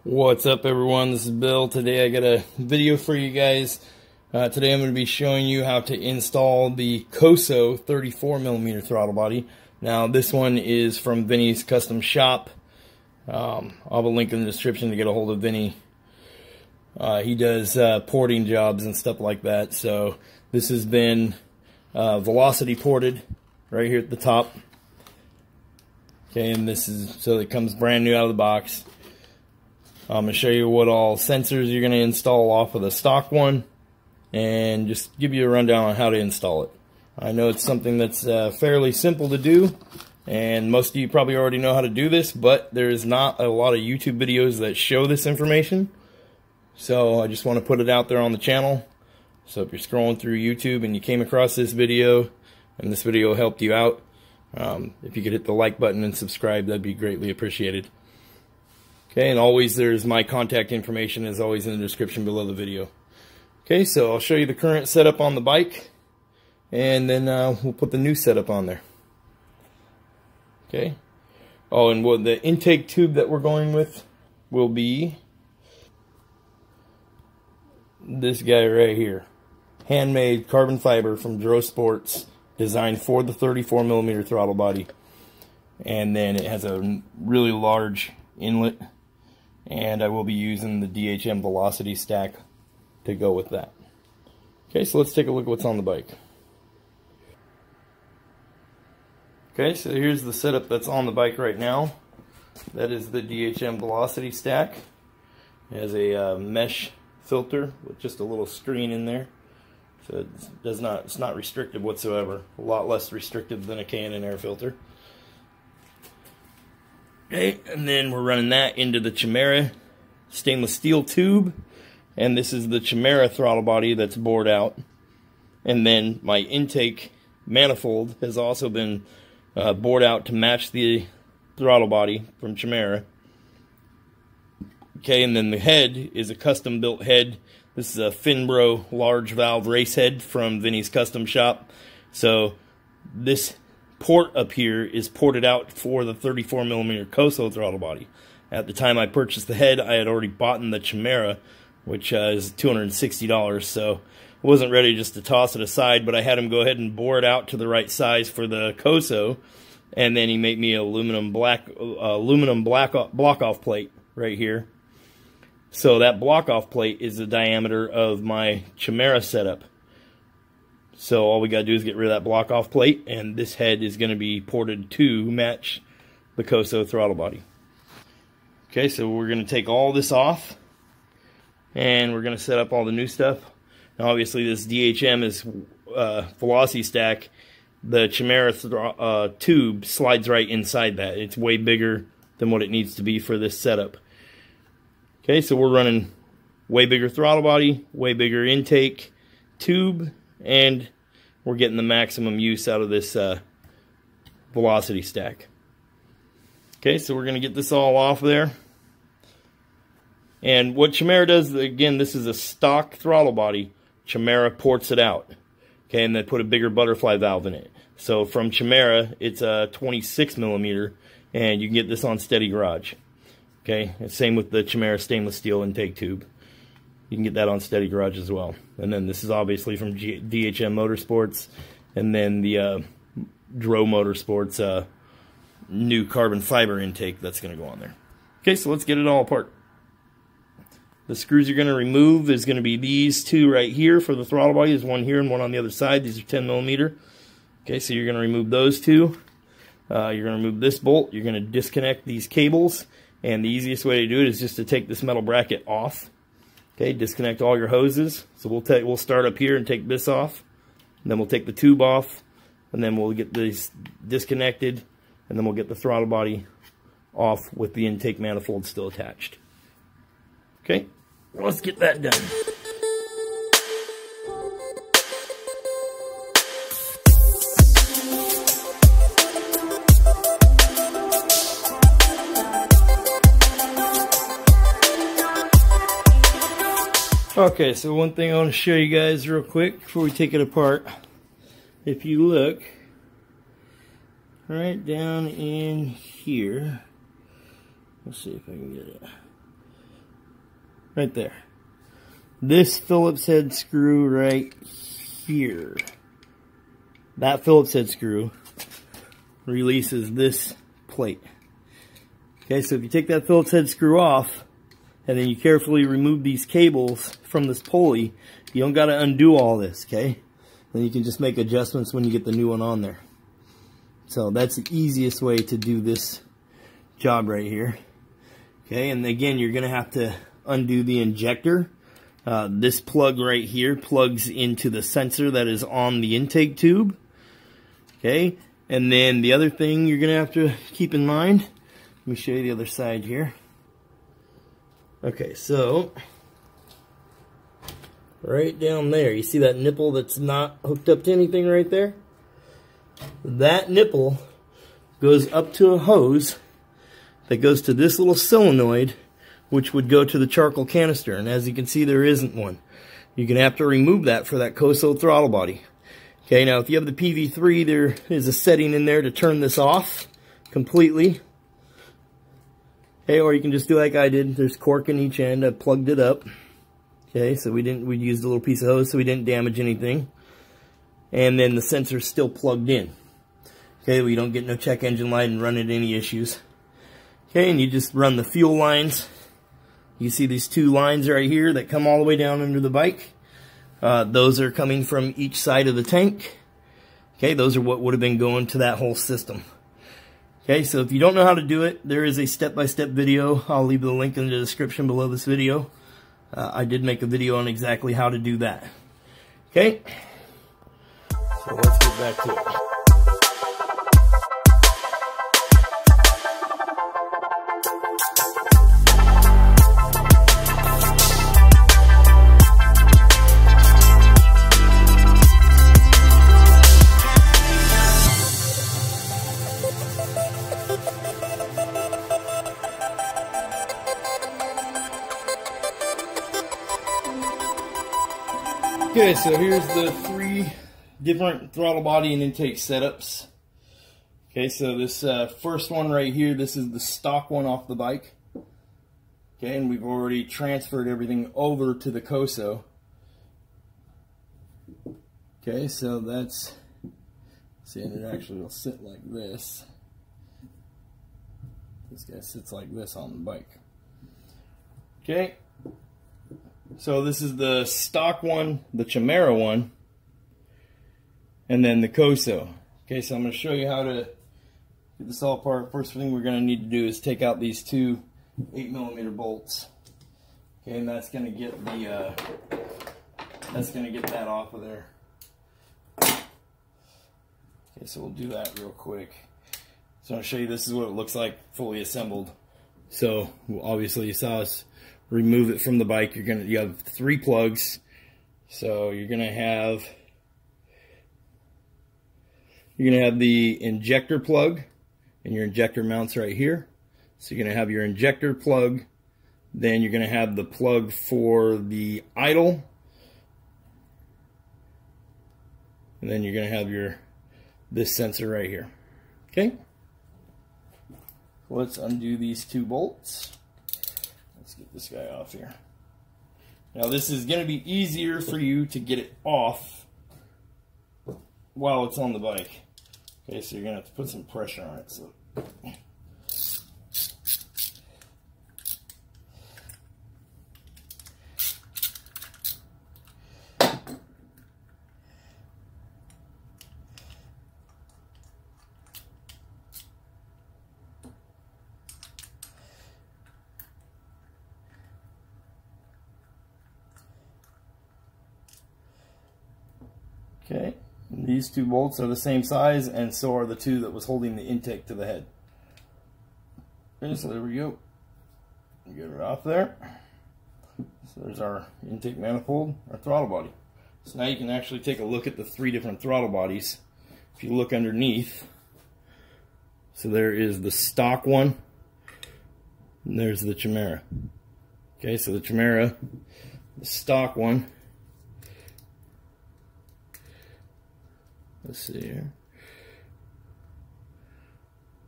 What's up everyone, this is Bill. Today I got a video for you guys. Today I'm going to be showing you how to install the Koso 34mm throttle body. Now this one is from Vinny's custom shop. I'll have a link in the description to get a hold of Vinny. He does porting jobs and stuff like that. So this has been velocity ported right here at the top. Okay, and this is so it comes brand new out of the box. I'm going to show you what all sensors you're going to install off of the stock one and just give you a rundown on how to install it. I know it's something that's fairly simple to do, and most of you probably already know how to do this, but there's not a lot of YouTube videos that show this information. So I just want to put it out there on the channel. So if you're scrolling through YouTube and you came across this video and this video helped you out, if you could hit the like button and subscribe, that'd be greatly appreciated. Okay, and always there's my contact information is always in the description below the video. Okay, so I'll show you the current setup on the bike, and then we'll put the new setup on there. Okay. Oh, and the intake tube that we're going with will be this guy right here. Handmade carbon fiber from Dro Sports, designed for the 34mm throttle body. And then it has a really large inlet. And I will be using the DHM velocity stack to go with that. Okay, so let's take a look at what's on the bike. Okay, so here's the setup that's on the bike right now. That is the DHM velocity stack. It has a mesh filter with just a little screen in there. So it's not restricted whatsoever. A lot less restrictive than a Canon air filter. Okay, and then we're running that into the Chimera stainless steel tube, and this is the Chimera throttle body that's bored out. And then my intake manifold has also been bored out to match the throttle body from Chimera. Okay, and then the head is a custom built head. This is a Finbro large valve race head from Vinny's custom shop. So this port up here is ported out for the 34mm Koso throttle body. At the time I purchased the head, I had already bought in the Chimera, which is $260, so I wasn't ready just to toss it aside, but I had him go ahead and bore it out to the right size for the Koso, and then he made me an aluminum block off plate right here. So that block off plate is the diameter of my Chimera setup. So all we got to do is get rid of that block off plate, and this head is going to be ported to match the Koso throttle body. Okay, so we're going to take all this off, and we're going to set up all the new stuff. Now obviously this DHM is velocity stack. The Chimera tube slides right inside that. It's way bigger than what it needs to be for this setup. Okay, so we're running way bigger throttle body, way bigger intake tube, and we're getting the maximum use out of this velocity stack. Okay, so we're going to get this all off there. And what Chimera does, again, this is a stock throttle body. Chimera ports it out. Okay, and they put a bigger butterfly valve in it. So from Chimera, it's a 26mm, and you can get this on Steady Garage. Okay, and same with the Chimera stainless steel intake tube. You can get that on Steady Garage as well. And then this is obviously from DHM Motorsports, and then the Dro Motorsports new carbon fiber intake that's going to go on there. Okay, so let's get it all apart. The screws you're going to remove is going to be these two right here for the throttle body. There's one here and one on the other side. These are 10mm. Okay, so you're going to remove those two. You're going to remove this bolt. You're going to disconnect these cables, and the easiest way to do it is just to take this metal bracket off. Okay, disconnect all your hoses. So we'll start up here and take this off, and then we'll take the tube off, and then we'll get these disconnected, and then we'll get the throttle body off with the intake manifold still attached. Okay, let's get that done. Okay, so one thing I want to show you guys real quick before we take it apart. if you look right down in here, let's see if I can get it. Right there. This Phillips head screw right here. That Phillips head screw releases this plate. Okay, so if you take that Phillips head screw off, and then you carefully remove these cables from this pulley, you don't got to undo all this, okay? Then you can just make adjustments when you get the new one on there. So that's the easiest way to do this job right here. Okay, and again, you're going to have to undo the injector. This plug right here plugs into the sensor that is on the intake tube. Okay, and then the other thing you're going to have to keep in mind, let me show you the other side here. Okay, so right down there, you see that nipple that's not hooked up to anything right there? That nipple goes up to a hose that goes to this little solenoid, which would go to the charcoal canister. And as you can see, there isn't one. You're going to have to remove that for that Koso throttle body. Okay, now if you have the PV3, there is a setting in there to turn this off completely. Okay, or you can just do like I did. There's cork in each end. I plugged it up. Okay, so we used a little piece of hose so we didn't damage anything. And then the sensor's still plugged in. Okay, we don't get no check engine light and run into any issues. Okay, and you just run the fuel lines. You see these two lines right here that come all the way down under the bike. Those are coming from each side of the tank. Okay, those are what would have been going to that whole system. Okay, so if you don't know how to do it, there is a step-by-step video. I'll leave the link in the description below this video. I did make a video on exactly how to do that. Okay, so let's get back to it. Okay, so here's the 3 different throttle body and intake setups. Okay, so this first one right here, this is the stock one off the bike. Okay, and we've already transferred everything over to the Koso. Okay, so that's, see, and it actually will sit like this. This guy sits like this on the bike. Okay. So this is the stock one, the Chimera one, and then the Koso. Okay, so I'm going to show you how to get this all apart. First thing we're going to need to do is take out these 2 8mm bolts. Okay, and that's going to get the that off of there. Okay, so we'll do that real quick. So I'm going to show you, this is what it looks like fully assembled. So obviously you saw us remove it from the bike. You have 3 plugs. So you're gonna have the injector plug, and your injector mounts right here. So you're gonna have your injector plug, then you're gonna have the plug for the idle, and then you're gonna have this sensor right here. Okay? Let's undo these 2 bolts. Let's get this guy off here. Now this is going to be easier for you to get it off while it's on the bike. Okay, so you're going to have to put some pressure on it. So. Okay, and these 2 bolts are the same size, and so are the 2 that was holding the intake to the head. Okay, so there we go. Get it off there. So there's our intake manifold, our throttle body. So now you can actually take a look at the 3 different throttle bodies. If you look underneath, so there is the stock one, and there's the Chimera. Okay, so the Chimera, the stock one, let's see here,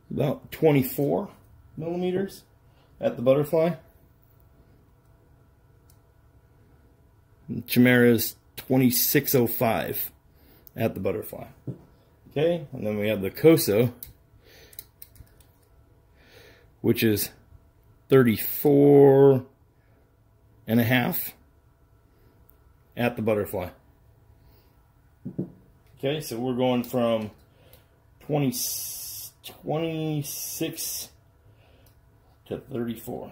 about 24 millimeters at the butterfly. Chimera's 2605 at the butterfly. Okay, and then we have the Koso, which is 34 and a half at the butterfly. Okay, so we're going from 26 to 34.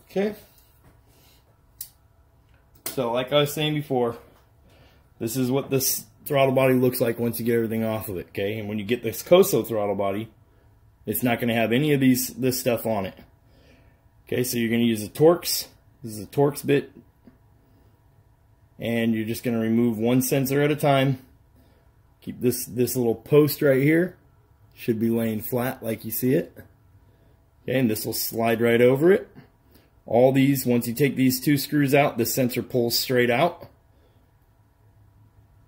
Okay. So like I was saying before, this is what this throttle body looks like once you get everything off of it. Okay, and when you get this Koso throttle body, it's not going to have any of this stuff on it. Okay, so you're going to use a Torx. This is a Torx bit. And you're just going to remove one sensor at a time. Keep this little post right here. Should be laying flat like you see it. Okay, and this will slide right over it. All these, once you take these two screws out, the sensor pulls straight out.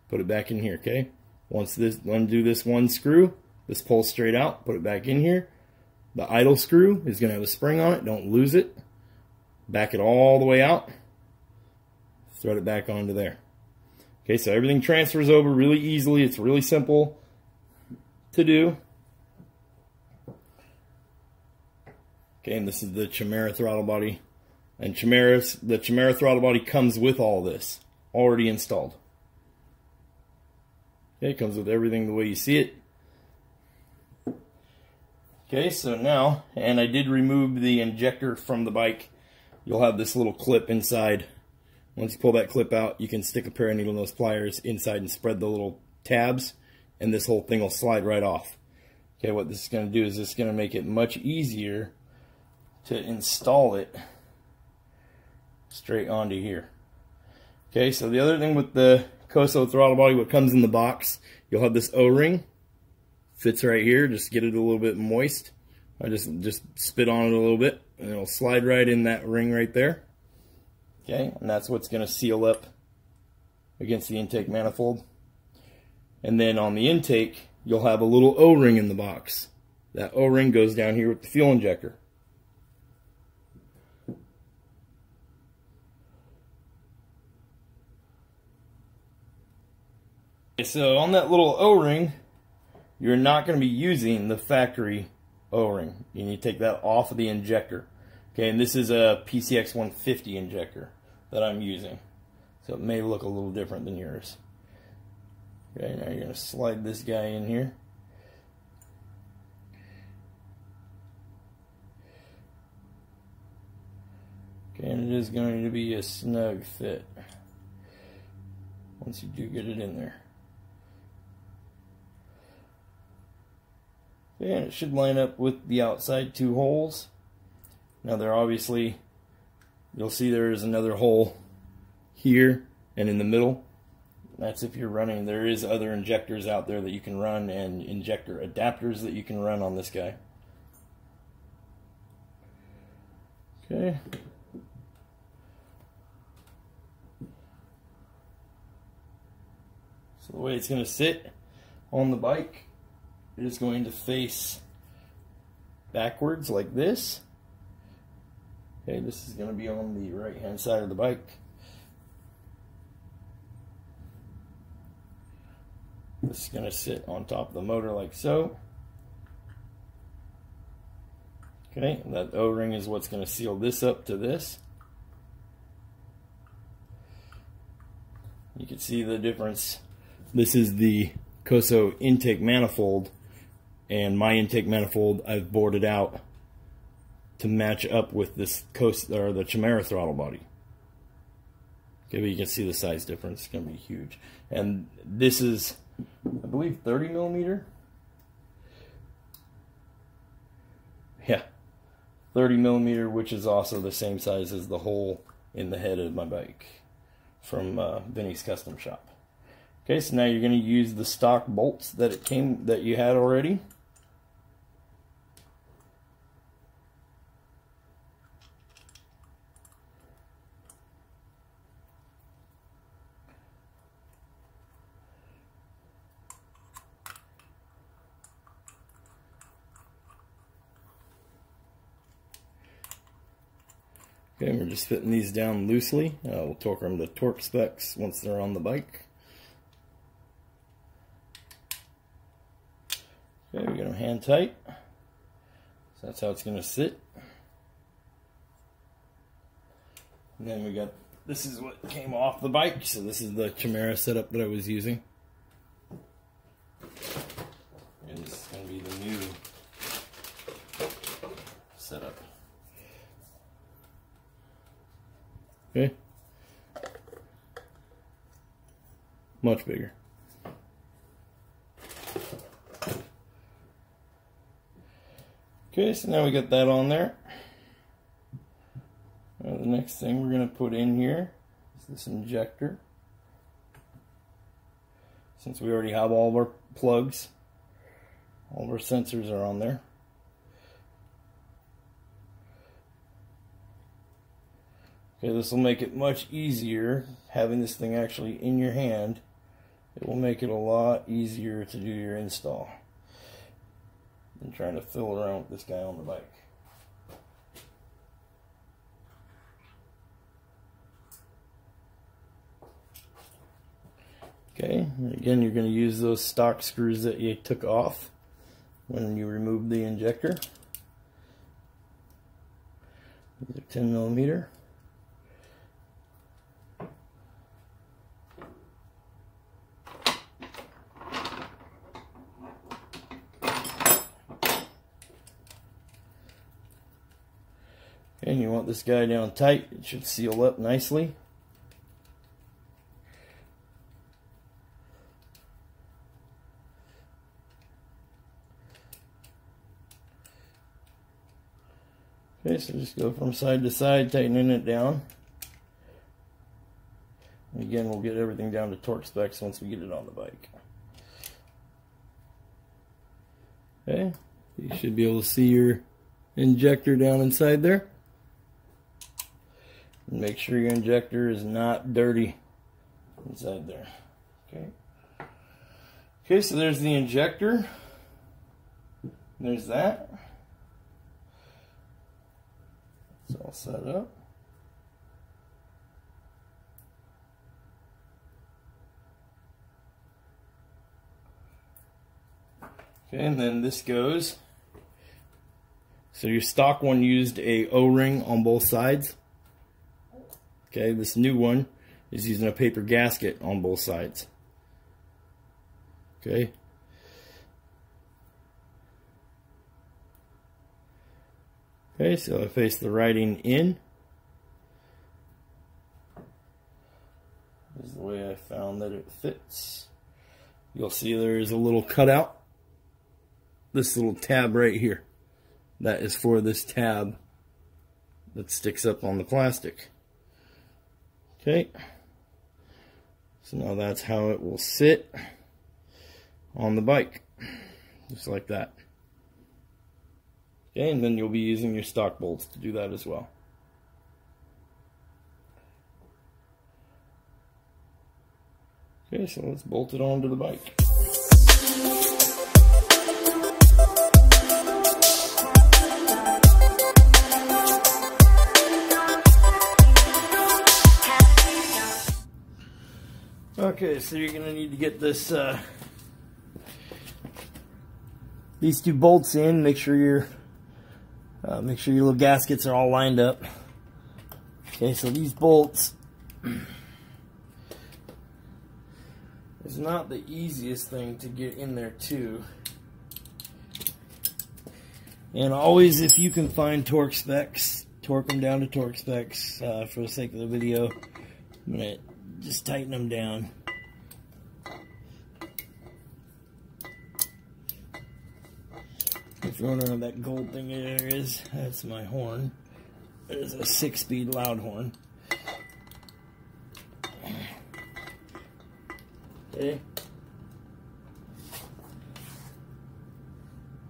Put it back in here, okay? Once this, undo this one screw, this pulls straight out, put it back in here. The idle screw is going to have a spring on it, don't lose it. Back it all the way out. Thread it back onto there. Okay, so everything transfers over really easily. It's really simple to do. Okay, and this is the Chimera throttle body. And the Chimera throttle body comes with all this already installed. Okay, it comes with everything the way you see it. Okay, so now, and I did remove the injector from the bike. You'll have this little clip inside. Once you pull that clip out, you can stick a pair of needle nose pliers inside and spread the little tabs, and this whole thing will slide right off. Okay, what this is going to do is it's going to make it much easier to install it straight onto here. Okay, so the other thing with the Koso throttle body, what comes in the box, you'll have this O-ring. Fits right here. Just get it a little bit moist. I just spit on it a little bit, and it'll slide right in that ring right there. Okay, and that's what's going to seal up against the intake manifold. And then on the intake, you'll have a little O-ring in the box. That O-ring goes down here with the fuel injector. Okay, so on that little O-ring, you're not going to be using the factory O-ring. You need to take that off of the injector. Okay, and this is a PCX 150 injector that I'm using. So it may look a little different than yours. Okay, now you're going to slide this guy in here. Okay, and it is going to be a snug fit once you do get it in there. Okay, and it should line up with the outside two holes. Now there obviously, you'll see there is another hole here and in the middle. That's if you're running. There is other injectors out there that you can run and injector adapters that you can run on this guy. Okay. So the way it's going to sit on the bike, it is going to face backwards like this. Okay, this is going to be on the right hand side of the bike. This is going to sit on top of the motor like so. Okay, and that O-ring is what's going to seal this up to this. You can see the difference. This is the Koso intake manifold, and my intake manifold I've boarded out to match up with this Koso, or the Chimera throttle body. Okay, but you can see the size difference. It's going to be huge. And this is, I believe, 30 millimeter. Yeah, 30 millimeter, which is also the same size as the hole in the head of my bike from Vinny's Custom Shop. Okay, so now you're going to use the stock bolts that you had already. Okay, we're just fitting these down loosely. We'll torque them to torque specs once they're on the bike. Okay, we get them hand tight. So that's how it's going to sit. And then we got, this is what came off the bike. So this is the Chimera setup that I was using. And this is going to be the new setup. Okay. Much bigger. Okay, so now we got that on there. Now the next thing we're going to put in here is this injector. Since we already have all of our plugs, all of our sensors are on there. Okay, this will make it much easier having this thing actually in your hand. It will make it a lot easier to do your install than trying to fiddle around with this guy on the bike. Okay, again, you're going to use those stock screws that you took off when you removed the injector. These are 10 millimeter. And you want this guy down tight. It should seal up nicely. Okay, so just go from side to side, tightening it down. And again, we'll get everything down to torque specs once we get it on the bike. Okay, you should be able to see your injector down inside there. And make sure your injector is not dirty inside there. Okay. Okay, so there's the injector. There's that. It's all set up. Okay, and then this goes. So your stock one used a O-ring on both sides. Okay, this new one is using a paper gasket on both sides. Okay. Okay, so I face the writing in. This is the way I found that it fits. You'll see there is a little cutout. This little tab right here. That is for this tab that sticks up on the plastic. Okay. So now that's how it will sit on the bike. Just like that. Okay, and then you'll be using your stock bolts to do that as well. Okay, so let's bolt it onto the bike. Okay, so you're going to need to get this these two bolts in. Make sure your little gaskets are all lined up. Okay, so these bolts is not the easiest thing to get in there too. And always, if you can find torque specs, torque them down to torque specs. For the sake of the video, I'm going to just tighten them down. If you're wondering what that gold thing there is, that's my horn. It's a 6-speed loud horn. Okay.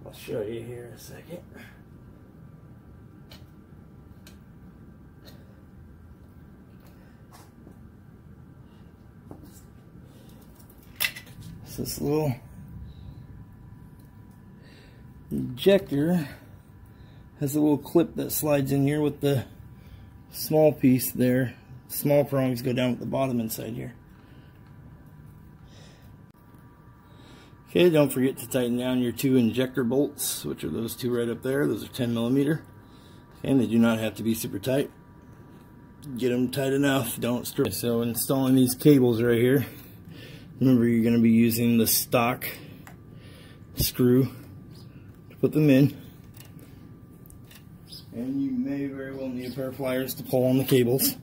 I'll show you here in a second. This little injector has a little clip that slides in here with the small piece there. Small prongs go down at the bottom inside here. Okay, don't forget to tighten down your 2 injector bolts, which are those 2 right up there. Those are 10mm. And they do not have to be super tight. Get them tight enough, don't strip. So installing these cables right here, remember you're going to be using the stock screw to put them in. And you may very well need a pair of pliers to pull on the cables.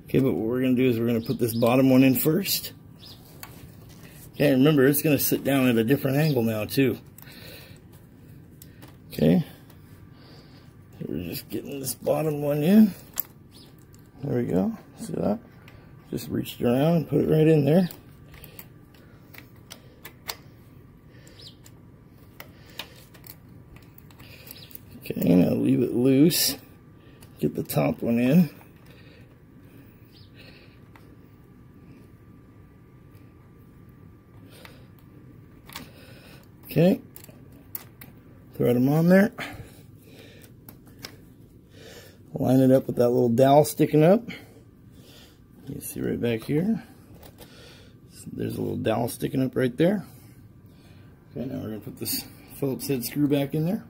Okay, but what we're going to do is we're going to put this bottom one in first. Okay, remember it's going to sit down at a different angle now too. Okay, so we're just getting this bottom one in. There we go. See that? Just reached around and put it right in there. Okay, now leave it loose. Get the top one in. Okay, thread them on there. Line it up with that little dowel sticking up. You can see right back here. There's a little dowel sticking up right there. Okay, now we're going to put this Phillips head screw back in there.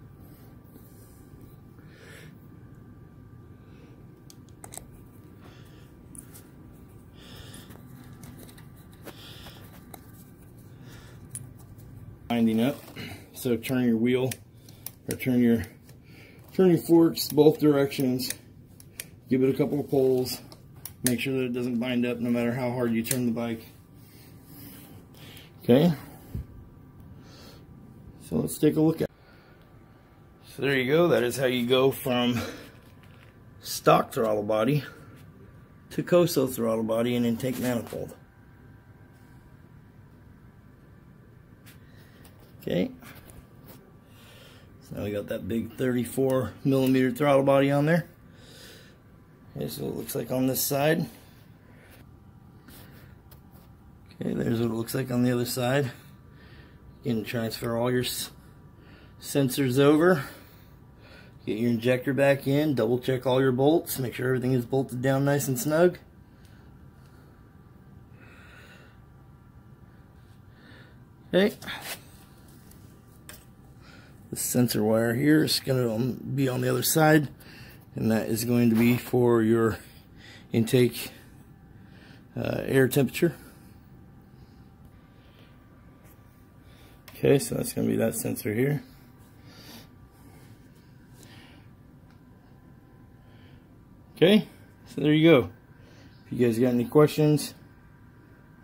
Winding up, so turn your wheel or turn your forks both directions, give it a couple of pulls, make sure that it doesn't bind up no matter how hard you turn the bike. Okay, so let's take a look at it. So there you go, that is how you go from stock throttle body to Koso throttle body and intake manifold. Okay, so now we got that big 34mm throttle body on there. Okay, so it looks like on this side. Okay, there's what it looks like on the other side. You can transfer all your sensors over. Get your injector back in, double check all your bolts, make sure everything is bolted down nice and snug. Okay. The sensor wire here is going to be on the other side, and that is going to be for your intake air temperature. Okay, so that's going to be that sensor here. Okay, so there you go. If you guys got any questions,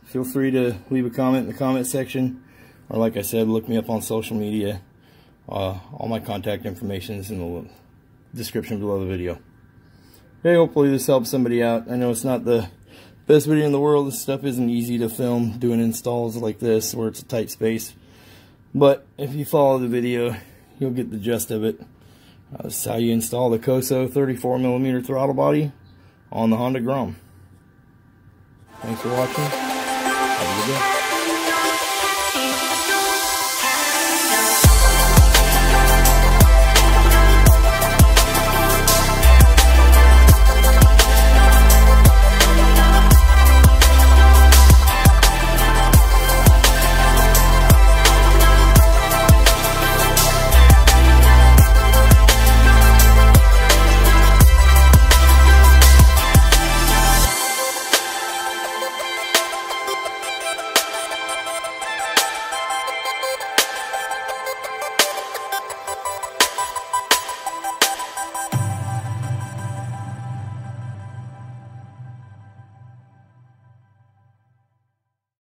feel free to leave a comment in the comment section, or like I said, look me up on social media. All my contact information is in the description below the video. Okay, hopefully this helps somebody out. I know it's not the best video in the world. This stuff isn't easy to film, doing installs like this where it's a tight space. But if you follow the video, you'll get the gist of it. This is how you install the Koso 34mm throttle body on the Honda Grom. Thanks for watching. Have a good day.